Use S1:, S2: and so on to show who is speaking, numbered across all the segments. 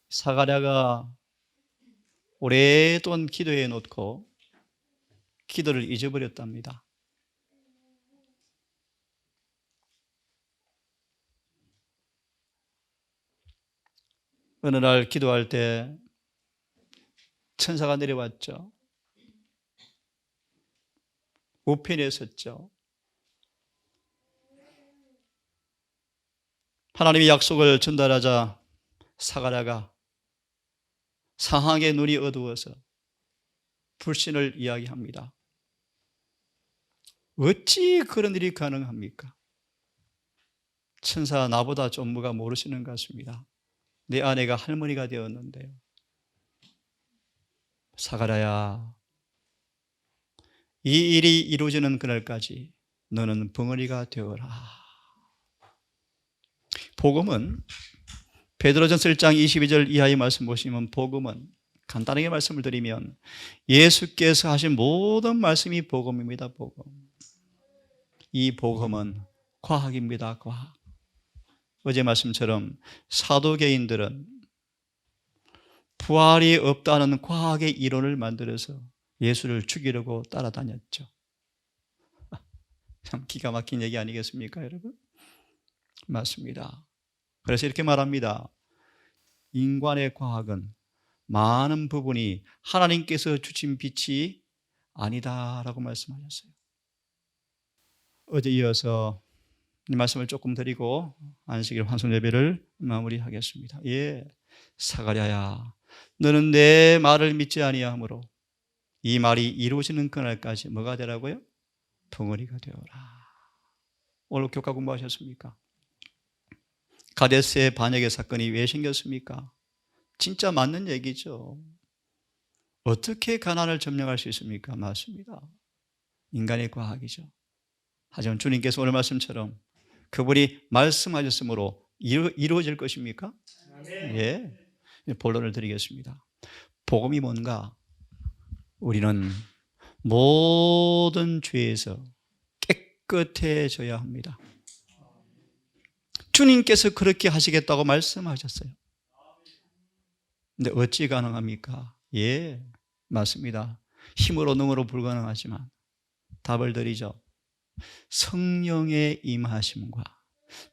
S1: 사가랴가 오랫동안 기도해 놓고 기도를 잊어버렸답니다. 어느 날 기도할 때 천사가 내려왔죠. 우편에 섰죠. 하나님의 약속을 전달하자 사가랴가 상황의 눈이 어두워서 불신을 이야기합니다. 어찌 그런 일이 가능합니까? 천사 나보다 좀 뭐가 모르시는 것 같습니다. 내 아내가 할머니가 되었는데요. 사가랴야, 이 일이 이루어지는 그날까지 너는 벙어리가 되어라. 복음은 베드로전서 1장 22절 이하의 말씀 보시면 복음은 간단하게 말씀을 드리면 예수께서 하신 모든 말씀이 복음입니다. 복음. 이 복음은 과학입니다. 과학. 어제 말씀처럼 사도계인들은 부활이 없다는 과학의 이론을 만들어서 예수를 죽이려고 따라다녔죠. 참 기가 막힌 얘기 아니겠습니까, 여러분? 맞습니다. 그래서 이렇게 말합니다. 인간의 과학은 많은 부분이 하나님께서 주신 빛이 아니다라고 말씀하셨어요. 어제 이어서 이 말씀을 조금 드리고 안식일 환송 예배를 마무리하겠습니다. 예, 사가랴야, 너는 내 말을 믿지 아니하므로 이 말이 이루어지는 그날까지 뭐가 되라고요? 덩어리가 되어라. 오늘 교과 공부하셨습니까? 가데스의 반역의 사건이 왜 생겼습니까? 진짜 맞는 얘기죠. 어떻게 가난을 점령할 수 있습니까? 맞습니다. 인간의 과학이죠. 하지만 주님께서 오늘 말씀처럼 그분이 말씀하셨으므로 이루어질 것입니까? 예. 본론을 드리겠습니다. 복음이 뭔가? 우리는 모든 죄에서 깨끗해져야 합니다. 주님께서 그렇게 하시겠다고 말씀하셨어요. 근데 어찌 가능합니까? 예, 맞습니다. 힘으로 능으로 불가능하지만 답을 드리죠. 성령의 임하심과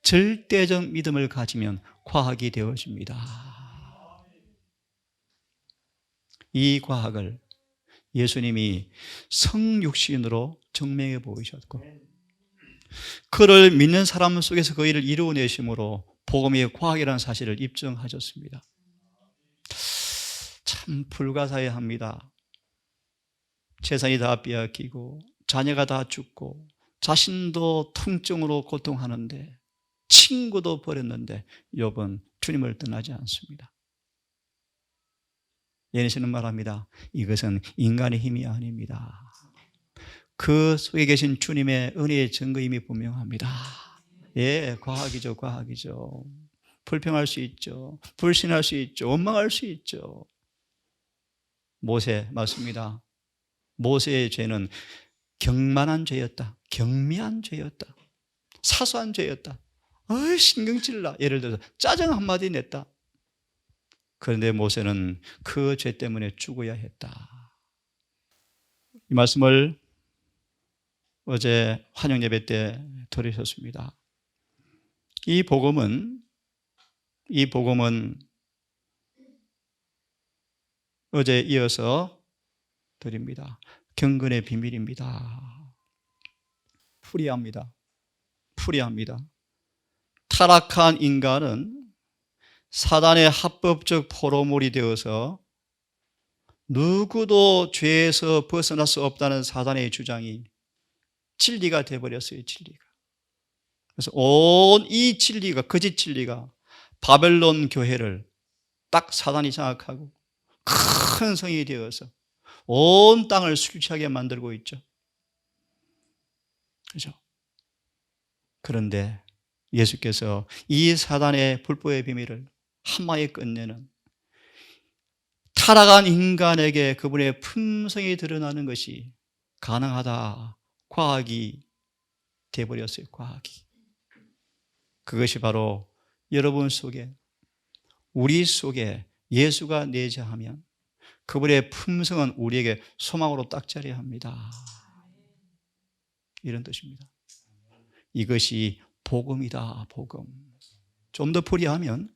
S1: 절대적 믿음을 가지면 과학이 되어집니다. 이 과학을 예수님이 성육신으로 증명해 보이셨고 그를 믿는 사람 속에서 그 일을 이루어내심으로 복음의 과학이라는 사실을 입증하셨습니다. 참 불가사의합니다. 재산이 다 빼앗기고 자녀가 다 죽고 자신도 통증으로 고통하는데 친구도 버렸는데 욥은 주님을 떠나지 않습니다. 예수님은 말합니다. 이것은 인간의 힘이 아닙니다. 그 속에 계신 주님의 은혜의 증거임이 분명합니다. 예, 과학이죠, 과학이죠. 불평할 수 있죠. 불신할 수 있죠. 원망할 수 있죠. 모세, 맞습니다. 모세의 죄는 경만한 죄였다. 경미한 죄였다. 사소한 죄였다. 신경질나. 예를 들어서 짜증 한마디 냈다. 그런데 모세는 그 죄 때문에 죽어야 했다. 이 말씀을 어제 환영 예배 때 들으셨습니다. 이 복음은 어제 이어서 드립니다. 경건의 비밀입니다. 풀이합니다. 타락한 인간은 사단의 합법적 포로물이 되어서 누구도 죄에서 벗어날 수 없다는 사단의 주장이 진리가 되어버렸어요. 진리가. 그래서 온 이 진리가, 거짓 진리가 바벨론 교회를 딱 사단이 장악하고 큰 성이 되어서 온 땅을 술 취하게 만들고 있죠. 그렇죠? 그런데 예수께서 이 사단의 불법의 비밀을 한마에 끝내는 타락한 인간에게 그분의 품성이 드러나는 것이 가능하다. 과학이 되어버렸어요. 과학이. 그것이 바로 여러분 속에, 우리 속에 예수가 내재하면 그분의 품성은 우리에게 소망으로 딱자려야 합니다. 이런 뜻입니다. 이것이 복음이다. 복음. 좀 더 풀이하면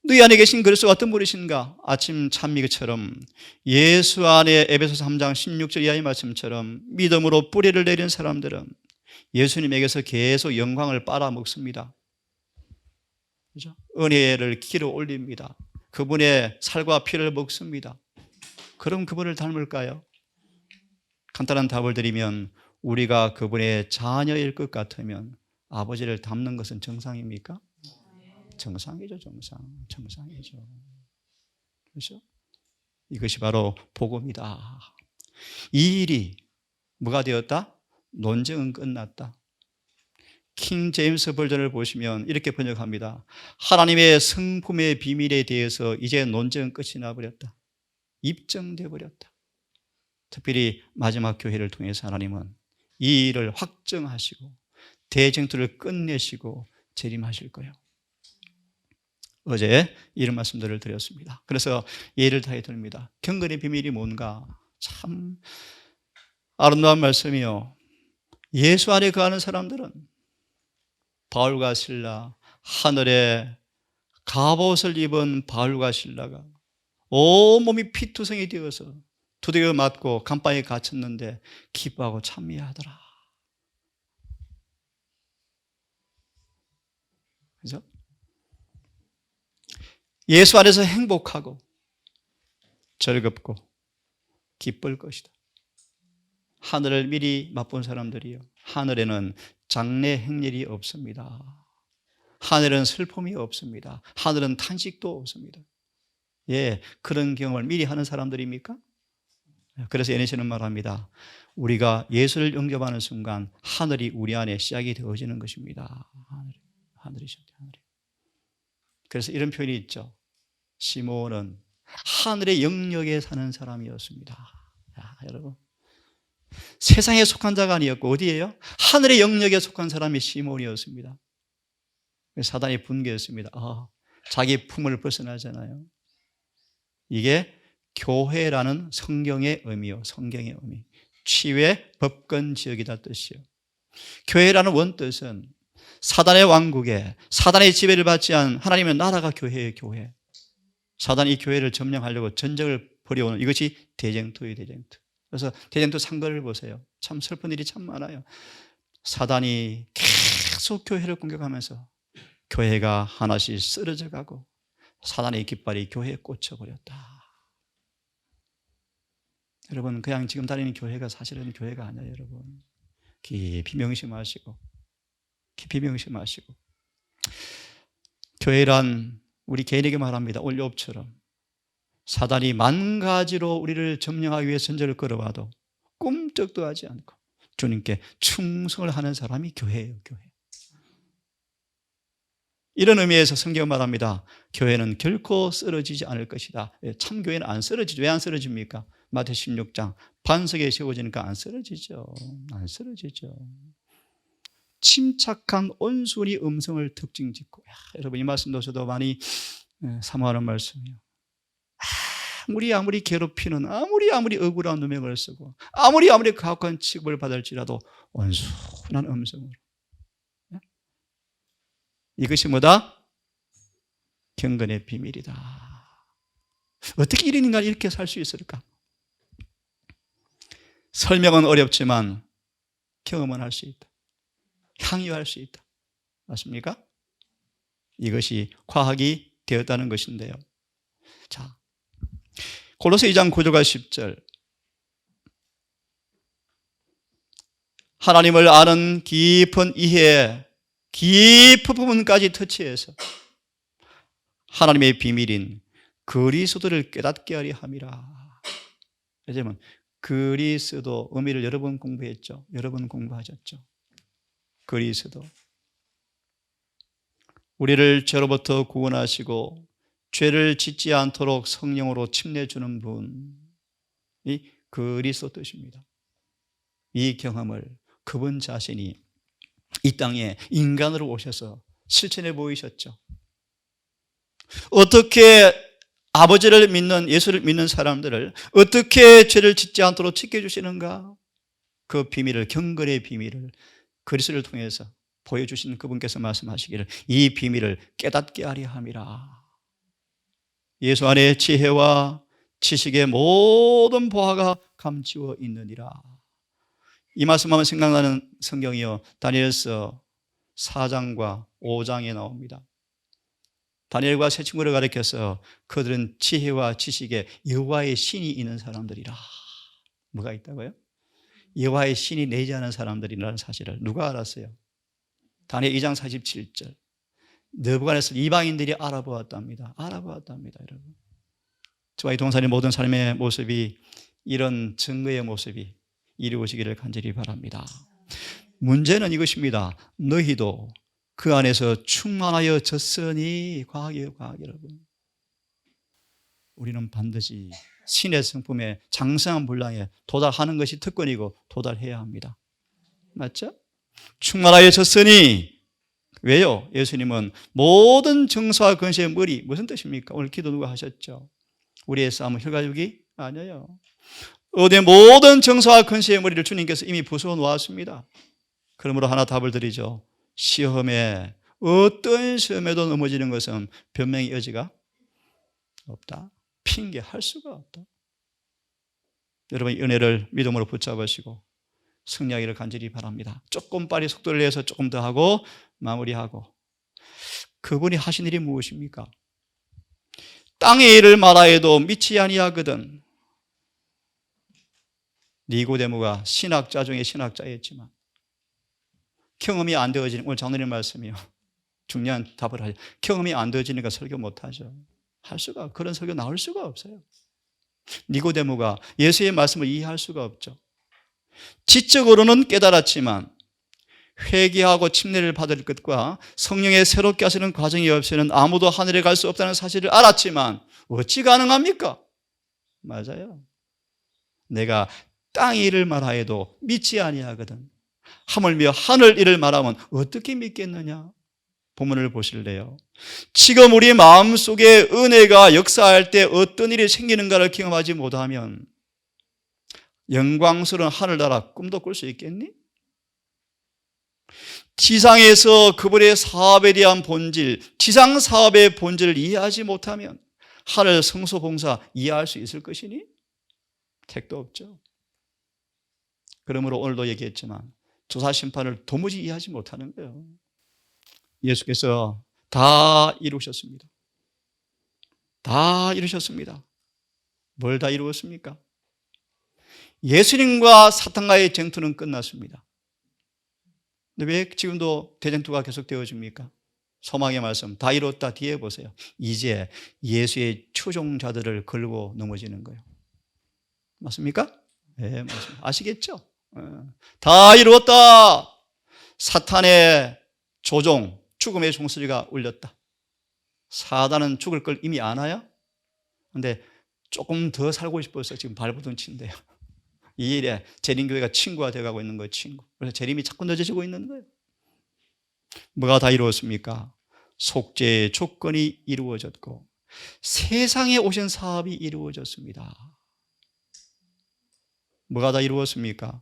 S1: 너희 안에 계신 그리스도가 어떤 분이신가? 아침 찬미처럼 예수 안에 에베소서 3장 16절 이하의 말씀처럼 믿음으로 뿌리를 내린 사람들은 예수님에게서 계속 영광을 빨아먹습니다. 그렇죠? 은혜를 길어 올립니다. 그분의 살과 피를 먹습니다. 그럼 그분을 닮을까요? 간단한 답을 드리면 우리가 그분의 자녀일 것 같으면 아버지를 닮는 것은 정상입니까? 정상이죠, 정상이죠. 그렇죠? 이것이 바로 복음이다. 이 일이 뭐가 되었다? 논쟁은 끝났다. 킹 제임스 버전을 보시면 이렇게 번역합니다. 하나님의 성품의 비밀에 대해서 이제 논쟁은 끝이 나버렸다. 입증되어 버렸다. 특별히 마지막 교회를 통해서 하나님은 이 일을 확정하시고 대쟁투를 끝내시고 재림하실 거예요. 어제 이런 말씀들을 드렸습니다. 그래서 예를 다해 듭니다. 경건의 비밀이 뭔가 참 아름다운 말씀이요. 예수 안에 거하는 사람들은 바울과 실라, 하늘에 갑옷을 입은 바울과 실라가 온몸이 피투성이 되어서 두들겨 맞고 감방에 갇혔는데 기뻐하고 찬미하더라. 그죠? 예수 안에서 행복하고 즐겁고 기쁠 것이다. 하늘을 미리 맛본 사람들이요. 하늘에는 장래 행렬이 없습니다. 하늘은 슬픔이 없습니다. 하늘은 탄식도 없습니다. 예, 그런 경험을 미리 하는 사람들입니까? 그래서 에네시는 말합니다. 우리가 예수를 영접하는 순간 하늘이 우리 안에 시작이 되어지는 것입니다. 하늘이. 그래서 이런 표현이 있죠. 시몬은 하늘의 영역에 사는 사람이었습니다. 야, 여러분, 세상에 속한 자가 아니었고 어디예요? 하늘의 영역에 속한 사람이 시몬이었습니다. 사단이 분개했습니다. 자기 품을 벗어나잖아요. 이게 교회라는 성경의 의미요. 성경의 의미. 치유의 법권 지역이다 뜻이요. 교회라는 원뜻은 사단의 왕국에 사단의 지배를 받지 않은 하나님의 나라가 교회예요. 교회. 사단이 이 교회를 점령하려고 전쟁을 벌여오는 이것이 대쟁투의 대쟁투. 그래서 대쟁투 상거를 보세요. 참 슬픈 일이 참 많아요. 사단이 계속 교회를 공격하면서 교회가 하나씩 쓰러져 가고 사단의 깃발이 교회에 꽂혀버렸다. 여러분, 그냥 지금 다니는 교회가 사실은 교회가 아니에요. 여러분, 깊이 명심하시고 교회란 우리 개인에게 말합니다. 올욥처럼 사단이 만 가지로 우리를 점령하기 위해 선제를 걸어와도 꿈쩍도 하지 않고 주님께 충성을 하는 사람이 교회예요. 교회. 이런 의미에서 성경은 말합니다. 교회는 결코 쓰러지지 않을 것이다. 참 교회는 안 쓰러지죠. 왜 안 쓰러집니까? 마태 16장 반석에 세워지니까 안 쓰러지죠. 침착한 온순히 음성을 특징 짓고. 여러분, 이 말씀도 저도 많이 사모하는 말씀이에요. 아무리 괴롭히는, 아무리 억울한 누명을 쓰고, 아무리 가혹한 취급을 받을지라도 온순한 음성으로. 이것이 뭐다? 경건의 비밀이다. 어떻게 이런 인간이 이렇게 살 수 있을까? 설명은 어렵지만 경험은 할 수 있다. 향유할 수 있다. 맞습니까? 이것이 과학이 되었다는 것인데요. 자, 골로새 2장 9절과 10절. 하나님을 아는 깊은 이해, 깊은 부분까지 터치해서 하나님의 비밀인 그리스도를 깨닫게 하려 함이라. 여러분, 그리스도 의미를 여러 번 공부했죠. 여러 번 공부하셨죠. 그리스도. 우리를 죄로부터 구원하시고 죄를 짓지 않도록 성령으로 침례주는 분이 그리스도 뜻입니다. 이 경험을 그분 자신이 이 땅에 인간으로 오셔서 실천해 보이셨죠. 어떻게 아버지를 믿는, 예수를 믿는 사람들을 어떻게 죄를 짓지 않도록 지켜주시는가? 그 비밀을, 경건의 비밀을 그리스도를 통해서 보여주신 그분께서 말씀하시기를 이 비밀을 깨닫게 하려 함이라. 예수 안에 지혜와 지식의 모든 보화가 감추어 있느니라. 이 말씀하면 생각나는 성경이요, 다니엘서 4장과 5장에 나옵니다. 다니엘과 세 친구를 가리켜서 그들은 지혜와 지식에 여호와의 신이 있는 사람들이라. 뭐가 있다고요? 여호와의 신이 내지 않은 사람들이라는 사실을 누가 알았어요? 다니엘 2장 47절. 느부갓네살 이방인들이 알아보았답니다. 알아보았답니다, 여러분. 저와 이 동산의 모든 삶의 모습이 이런 증거의 모습이 이루어지기를 간절히 바랍니다. 문제는 이것입니다. 너희도 그 안에서 충만하여 졌으니 과학이에요, 과학 여러분. 우리는 반드시 신의 성품에 장성한 분량에 도달하는 것이 특권이고 도달해야 합니다. 맞죠? 충만하여 졌으니 왜요? 예수님은 모든 정사와 권세의 머리, 무슨 뜻입니까? 오늘 기도 누가 하셨죠? 우리의 싸움은 혈가육이 아니에요. 어디 모든 정사와 권세의 머리를 주님께서 이미 부수어 놓았습니다. 그러므로 하나 답을 드리죠. 시험에, 어떤 시험에도 넘어지는 것은 변명의 여지가 없다. 핑계할 수가 없다. 여러분 은혜를 믿음으로 붙잡으시고 승리하기를 간절히 바랍니다. 조금 빨리 속도를 내서 조금 더 하고 마무리하고, 그분이 하신 일이 무엇입니까? 땅의 일을 말하여도 믿지 아니하거든. 니고데모가 신학자 중에 신학자였지만 경험이 안 되어지는, 오늘 장로님 말씀이요, 중요한 답을 하죠. 경험이 안 되어지니까 설교 못하죠. 할 수가, 그런 설교 나올 수가 없어요. 니고데모가 예수의 말씀을 이해할 수가 없죠. 지적으로는 깨달았지만 회개하고 침례를 받을 것과 성령의 새롭게 하시는 과정이 없이는 아무도 하늘에 갈 수 없다는 사실을 알았지만 어찌 가능합니까? 맞아요. 내가 땅 일을 말하여도 믿지 아니하거든. 하물며 하늘 일을 말하면 어떻게 믿겠느냐? 본문을 보실래요? 지금 우리 마음속에 은혜가 역사할 때 어떤 일이 생기는가를 경험하지 못하면 영광스러운 하늘나라 꿈도 꿀 수 있겠니? 지상에서 그분의 사업에 대한 본질, 지상 사업의 본질을 이해하지 못하면 하늘 성소봉사 이해할 수 있을 것이니? 택도 없죠. 그러므로 오늘도 얘기했지만 조사심판을 도무지 이해하지 못하는 거예요. 예수께서 다 이루셨습니다. 다 이루셨습니다. 뭘 다 이루었습니까? 예수님과 사탄과의 쟁투는 끝났습니다. 근데 왜 지금도 대쟁투가 계속되어집니까? 소망의 말씀 다 이뤘다 뒤에 보세요. 이제 예수의 추종자들을 걸고 넘어지는 거예요. 맞습니까? 네, 맞습니다. 아시겠죠? 다 이루었다. 사탄의 조종, 죽음의 종소리가 울렸다. 사단은 죽을 걸 이미 아나요? 근데 조금 더 살고 싶어서 지금 발버둥 친대요. 이 일에 재림교회가 친구가 되어가고 있는 거예요, 친구. 그래서 재림이 자꾸 늦어지고 있는 거예요. 뭐가 다 이루었습니까? 속죄의 조건이 이루어졌고 세상에 오신 사업이 이루어졌습니다. 뭐가 다 이루었습니까?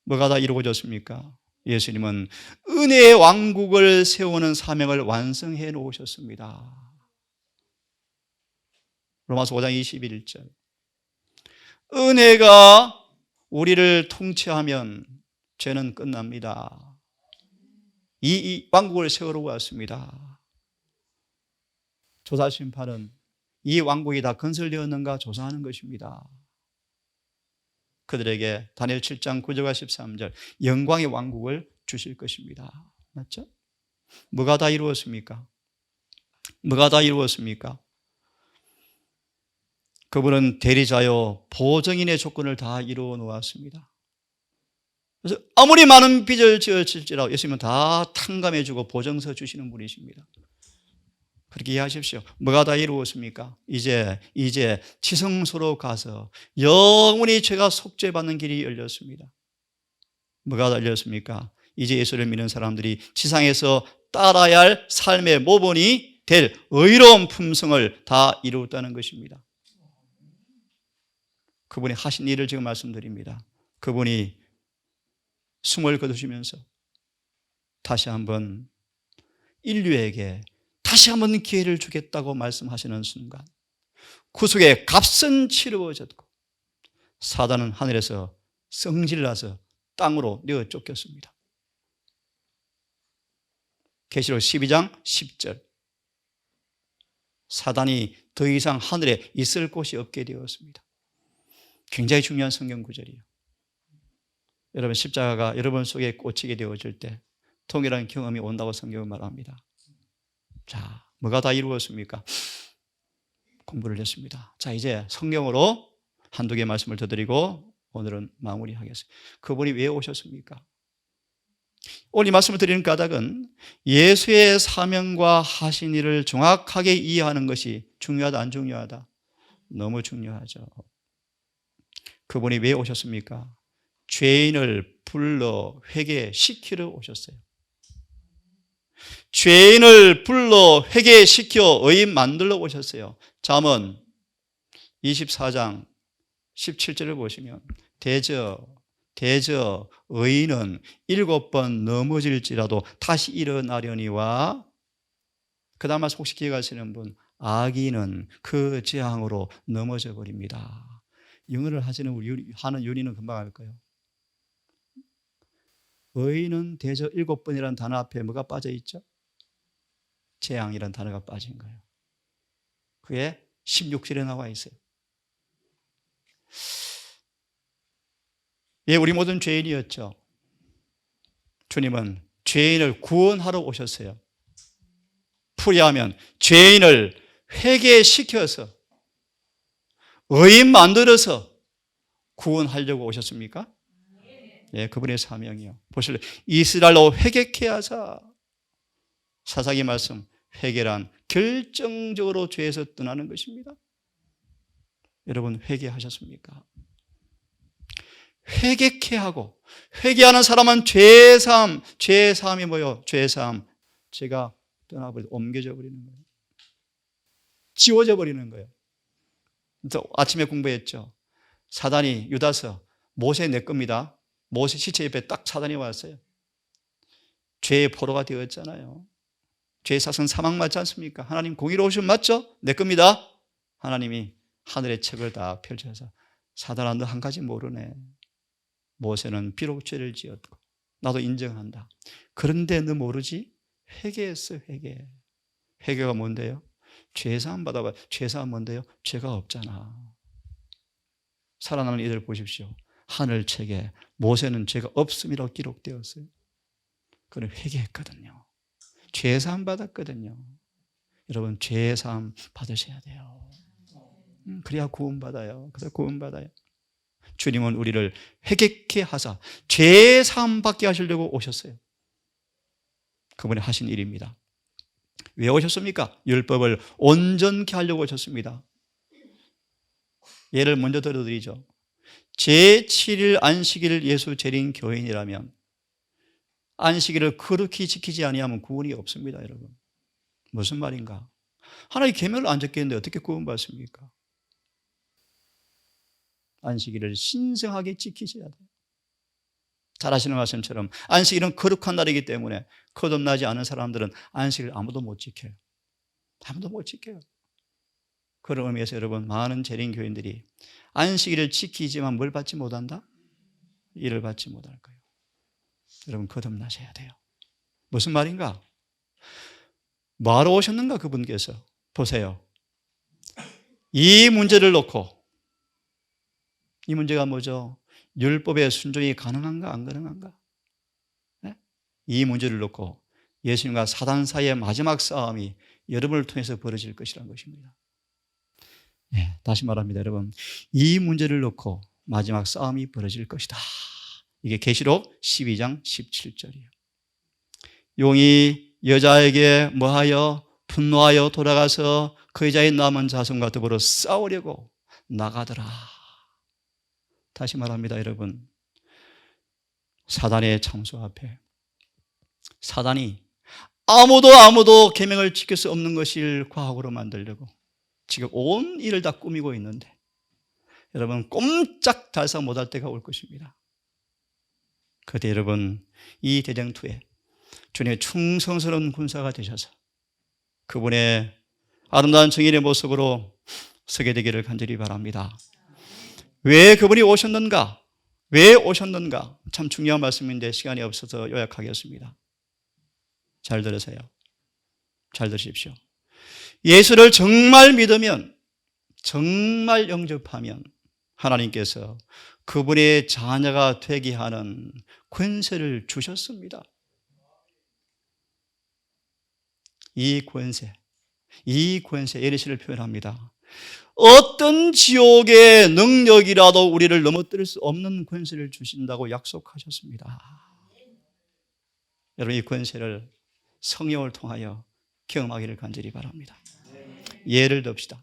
S1: 뭐가 다 이루어졌습니까? 예수님은 은혜의 왕국을 세우는 사명을 완성해 놓으셨습니다. 로마서 5장 21절. 은혜가 우리를 통치하면 죄는 끝납니다. 이 왕국을 세우러 왔습니다. 조사심판은 이 왕국이 다 건설되었는가 조사하는 것입니다. 그들에게 다니엘 7장 9절과 13절 영광의 왕국을 주실 것입니다. 맞죠? 뭐가 다 이루었습니까? 뭐가 다 이루었습니까? 그분은 대리자요 보증인의 조건을 다 이루어 놓았습니다. 그래서 아무리 많은 빚을 지을지라도 예수님은 다 탕감해주고 보증서 주시는 분이십니다. 그렇게 이해하십시오. 뭐가 다 이루었습니까? 이제 지성소로 가서 영원히 죄가 속죄받는 길이 열렸습니다. 뭐가 다 열렸습니까? 이제 예수를 믿는 사람들이 지상에서 따라야 할 삶의 모본이 될 의로운 품성을 다 이루었다는 것입니다. 그분이 하신 일을 지금 말씀드립니다. 그분이 숨을 거두시면서 다시 한번 인류에게 다시 한번 기회를 주겠다고 말씀하시는 순간 구속의 값은 치루어졌고 사단은 하늘에서 성질나서 땅으로 내어 쫓겼습니다. 계시록 12장 10절. 사단이 더 이상 하늘에 있을 곳이 없게 되었습니다. 굉장히 중요한 성경 구절이에요. 여러분, 십자가가 여러분 속에 꽂히게 되어질 때 통일한 경험이 온다고 성경은 말합니다. 자, 뭐가 다 이루었습니까? 공부를 했습니다. 자, 이제 성경으로 한두 개 말씀을 더 드리고 오늘은 마무리하겠습니다. 그분이 왜 오셨습니까? 오늘 이 말씀을 드리는 까닭은 예수의 사명과 하신 일을 정확하게 이해하는 것이 중요하다, 안 중요하다? 너무 중요하죠. 그분이 왜 오셨습니까? 죄인을 불러 회개시키러 오셨어요. 죄인을 불러 회개시켜 의인 만들러 오셨어요. 잠언 24장 17절을 보시면 대저 의인은 7번 넘어질지라도 다시 일어나려니와, 그 다음 말 혹시 기억하시는 분, 악인은 그 재앙으로 넘어져 버립니다. 영어를 하는 유리는 금방 알 거예요. 의인은 대저 7번이라는 단어 앞에 뭐가 빠져 있죠? 재앙이라는 단어가 빠진 거예요. 그게 16절에 나와 있어요. 예, 우리 모든 죄인이었죠. 주님은 죄인을 구원하러 오셨어요. 풀이하면 죄인을 회개시켜서 의인 만들어서 구원하려고 오셨습니까? 예, 그분의 사명이요. 보실래요? 이스라엘로 회개케 하사. 사사기 말씀, 회개란 결정적으로 죄에서 떠나는 것입니다. 여러분, 회개하셨습니까? 회개케 하고, 회개하는 사람은 죄사함이 뭐예요? 죄사함. 죄가 옮겨져 버리는 거예요. 지워져 버리는 거예요. 아침에 공부했죠. 사단이 유다서 모세 내 겁니다. 모세 시체 옆에 딱 사단이 왔어요. 죄의 포로가 되었잖아요. 죄의 사슬은 사망 맞지 않습니까? 하나님 공의로우신 맞죠? 내 겁니다. 하나님이 하늘의 책을 다 펼쳐서 사단아, 너 한 가지 모르네. 모세는 비록 죄를 지었고 나도 인정한다. 그런데 너 모르지? 회개했어. 회개가 뭔데요? 죄사함 받아봐. 죄사함 뭔데요? 죄가 없잖아. 살아남은 이들 보십시오. 하늘 책에 모세는 죄가 없음이라고 기록되었어요. 그는 회개했거든요. 죄사함 받았거든요. 여러분, 죄사함 받으셔야 돼요. 그래야 구원받아요. 그래서 구원받아요. 주님은 우리를 회개케 하사 죄사함 받게 하시려고 오셨어요. 그분이 하신 일입니다. 왜 오셨습니까? 율법을 온전케 하려고 오셨습니다. 예를 먼저 들어드리죠. 제7일 안식일을 예수 재림 교인이라면 안식일을 거룩히 지키지 아니하면 구원이 없습니다, 여러분. 무슨 말인가? 하나님 계명을 안 지켰는데 어떻게 구원받습니까? 안식일을 신성하게 지키셔야 돼요. 잘 아시는 말씀처럼 안식일은 거룩한 날이기 때문에 거듭나지 않은 사람들은 안식일 아무도 못 지켜요. 아무도 못 지켜요. 그런 의미에서 여러분, 많은 재림 교인들이 안식일을 지키지만 뭘 받지 못한다? 일을 받지 못할 거예요. 여러분, 거듭나셔야 돼요. 무슨 말인가? 뭐하러 오셨는가 그분께서? 보세요. 이 문제를 놓고, 이 문제가 뭐죠? 율법의 순종이 가능한가 안 가능한가? 네? 이 문제를 놓고 예수님과 사단 사이의 마지막 싸움이 여러분을 통해서 벌어질 것이라는 것입니다. 네, 다시 말합니다, 여러분. 이 문제를 놓고 마지막 싸움이 벌어질 것이다. 이게 계시록 12장 17절이에요. 용이 여자에게 뭐하여? 분노하여 돌아가서 그 여자의 남은 자손과 더불어 싸우려고 나가더라. 다시 말합니다, 여러분. 사단의 참소 앞에 사단이 아무도 계명을 지킬 수 없는 것을 과학으로 만들려고 지금 온 일을 다 꾸미고 있는데 여러분 꼼짝 달싹 못할 때가 올 것입니다. 그때 여러분 이 대쟁투에 주님의 충성스러운 군사가 되셔서 그분의 아름다운 정인의 모습으로 서게 되기를 간절히 바랍니다. 왜 그분이 오셨는가? 왜 오셨는가? 참 중요한 말씀인데 시간이 없어서 요약하겠습니다. 잘 들으세요. 잘 들으십시오. 예수를 정말 믿으면, 정말 영접하면 하나님께서 그분의 자녀가 되게 하는 권세를 주셨습니다. 이 권세 에리시를 표현합니다. 어떤 지옥의 능력이라도 우리를 넘어뜨릴 수 없는 권세를 주신다고 약속하셨습니다. 여러분 이 권세를 성령을 통하여 경험하기를 간절히 바랍니다. 예를 듭시다.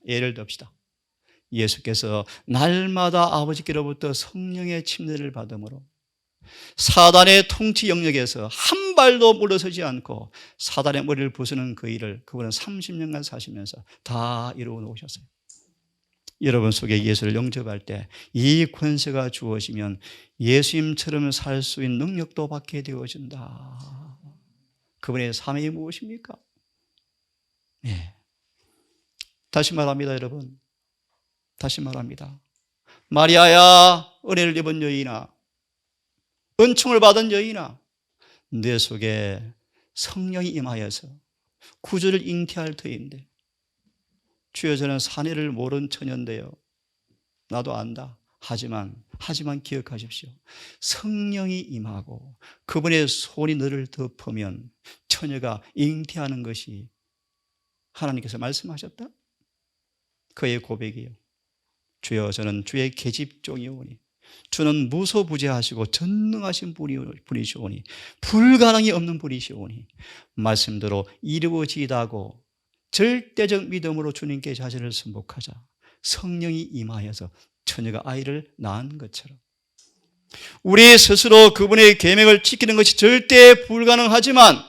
S1: 예수께서 날마다 아버지께로부터 성령의 침례를 받음으로 사단의 통치 영역에서 한 발도 물러서지 않고 사단의 머리를 부수는 그 일을 그분은 30년간 사시면서 다 이루어 놓으셨어요. 여러분 속에 예수를 영접할 때 이 권세가 주어지면 예수님처럼 살 수 있는 능력도 받게 되어진다. 그분의 삶이 무엇입니까? 네. 다시 말합니다, 여러분. 다시 말합니다. 마리아야, 은혜를 입은 여인아, 은총을 받은 여인아, 내 속에 성령이 임하여서 구주를 잉태할 터인데 주여 저는 사내를 모른 처녀인데요. 나도 안다. 하지만 기억하십시오. 성령이 임하고 그분의 손이 너를 덮으면 처녀가 잉태하는 것이 하나님께서 말씀하셨다. 그의 고백이요. 주여 저는 주의 계집종이오니 주는 무소부재하시고 전능하신 분이시오니 불가능이 없는 분이시오니 말씀대로 이루어지다고 절대적 믿음으로 주님께 자신을 승복하자 성령이 임하여서 처녀가 아이를 낳은 것처럼 우리 스스로 그분의 계명을 지키는 것이 절대 불가능하지만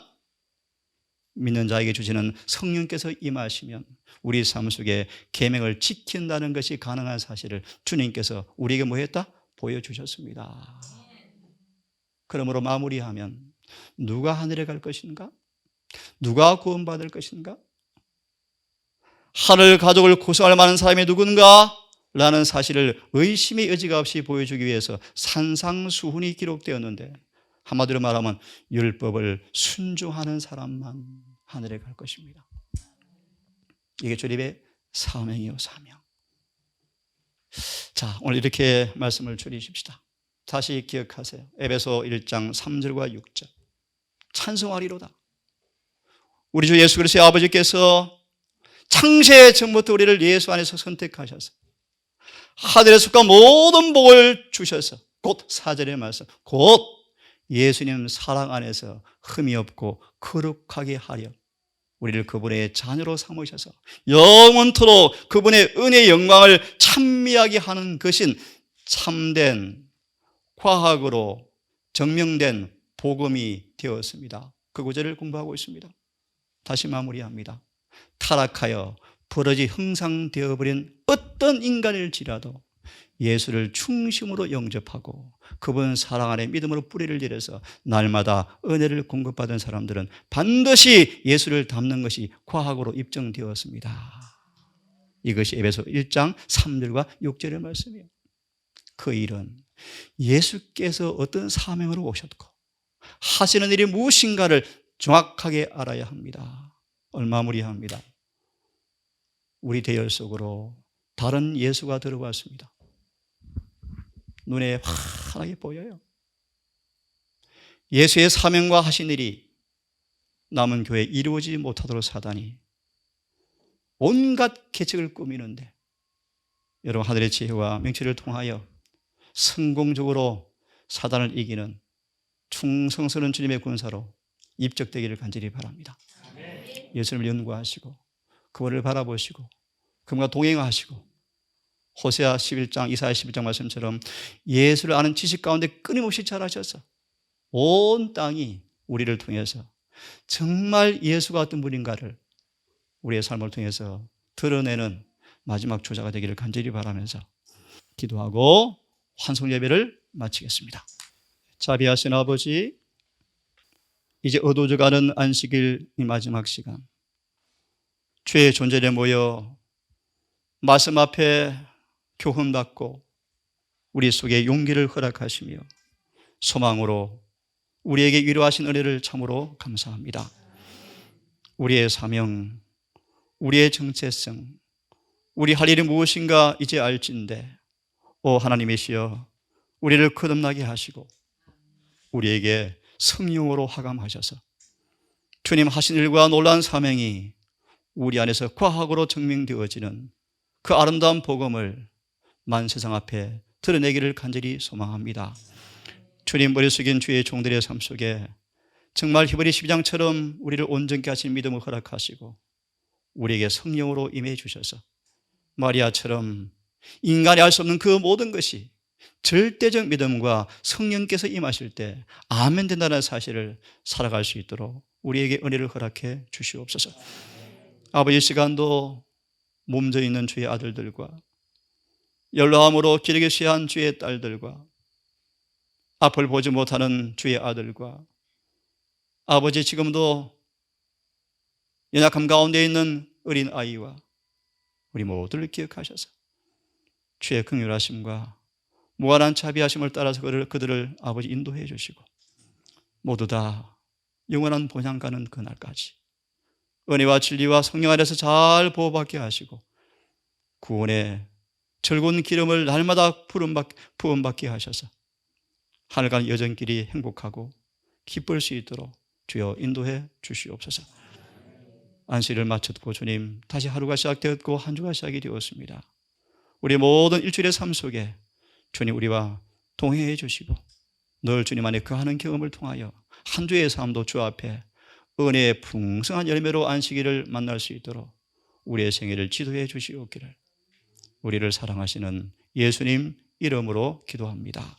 S1: 믿는 자에게 주시는 성령께서 임하시면 우리 삶 속에 계명을 지킨다는 것이 가능한 사실을 주님께서 우리에게 뭐 했다? 보여주셨습니다. 그러므로 마무리하면 누가 하늘에 갈 것인가? 누가 구원받을 것인가? 하늘 가족을 구성할 만한 사람이 누군가? 라는 사실을 의심의 여지가 없이 보여주기 위해서 산상수훈이 기록되었는데 한마디로 말하면 율법을 순종하는 사람만 하늘에 갈 것입니다. 이게 주님의 사명이요, 사명. 자, 오늘 이렇게 말씀을 줄이십시다. 다시 기억하세요. 에베소 1장 3절과 6절. 찬송하리로다. 우리 주 예수 그리스도의 아버지께서 창세 전부터 우리를 예수 안에서 선택하셔서 하늘에 속한 모든 복을 주셔서 곧 4절의 말씀, 곧 예수님 사랑 안에서 흠이 없고 거룩하게 하려 우리를 그분의 자녀로 삼으셔서 영원토록 그분의 은혜의 영광을 찬미하게 하는 것인 참된 과학으로 증명된 복음이 되었습니다. 그 구절을 공부하고 있습니다. 다시 마무리합니다. 타락하여 버러지 형상되어버린 어떤 인간일지라도 예수를 중심으로 영접하고 그분 사랑 안에 믿음으로 뿌리를 내려서 날마다 은혜를 공급받은 사람들은 반드시 예수를 닮는 것이 과학으로 입증되었습니다. 이것이 에베소 1장 3절과 6절의 말씀이에요. 그 일은 예수께서 어떤 사명으로 오셨고 하시는 일이 무엇인가를 정확하게 알아야 합니다. 얼마 무리합니다. 우리 대열 속으로 다른 예수가 들어왔습니다. 눈에 환하게 보여요. 예수의 사명과 하신 일이 남은 교회에 이루어지지 못하도록 사단이 온갖 계책을 꾸미는데 여러분 하늘의 지혜와 명철을 통하여 성공적으로 사단을 이기는 충성스러운 주님의 군사로 입적되기를 간절히 바랍니다. 예수님을 연구하시고 그분을 바라보시고 그분과 동행하시고 호세아 11장, 이사야 11장 말씀처럼 예수를 아는 지식 가운데 끊임없이 자라셔서 온 땅이 우리를 통해서 정말 예수가 어떤 분인가를 우리의 삶을 통해서 드러내는 마지막 주자가 되기를 간절히 바라면서 기도하고 환송 예배를 마치겠습니다. 자비하신 아버지, 이제 어두워져가는 안식일 이 마지막 시간, 주의 존재에 모여 말씀 앞에 교훈받고 우리 속에 용기를 허락하시며 소망으로 우리에게 위로하신 은혜를 참으로 감사합니다. 우리의 사명, 우리의 정체성, 우리 할 일이 무엇인가 이제 알진대 오 하나님이시여 우리를 거듭나게 하시고 우리에게 성령으로 하감하셔서 주님 하신 일과 놀라운 사명이 우리 안에서 과학으로 증명되어지는 그 아름다운 복음을 만세상 앞에 드러내기를 간절히 소망합니다. 주님 머리 숙인 주의 종들의 삶 속에 정말 히브리 12장처럼 우리를 온전케 하신 믿음을 허락하시고 우리에게 성령으로 임해 주셔서 마리아처럼 인간이 알 수 없는 그 모든 것이 절대적 믿음과 성령께서 임하실 때 아멘 된다는 사실을 살아갈 수 있도록 우리에게 은혜를 허락해 주시옵소서. 아버지, 이 시간도 몸져 있는 주의 아들들과 연로함으로 기력이 쇠한 주의 딸들과 앞을 보지 못하는 주의 아들과 아버지, 지금도 연약함 가운데 있는 어린 아이와 우리 모두를 기억하셔서 주의 긍휼하심과 무한한 자비하심을 따라서 그들을 아버지 인도해 주시고 모두 다 영원한 본향 가는 그날까지 은혜와 진리와 성령 안에서 잘 보호받게 하시고 구원의 즐거운 기름을 날마다 부음받게 하셔서 하늘간 여정길이 행복하고 기쁠 수 있도록 주여 인도해 주시옵소서. 안식일을 마쳤고 주님 다시 하루가 시작되었고 한 주가 시작이 되었습니다. 우리 모든 일주일의 삶 속에 주님 우리와 동행해 주시고 늘 주님 안에 거하는 경험을 통하여 한 주의 삶도 주 앞에 은혜의 풍성한 열매로 안식일을 만날 수 있도록 우리의 생애를 지도해 주시옵기를 우리를 사랑하시는 예수님 이름으로 기도합니다.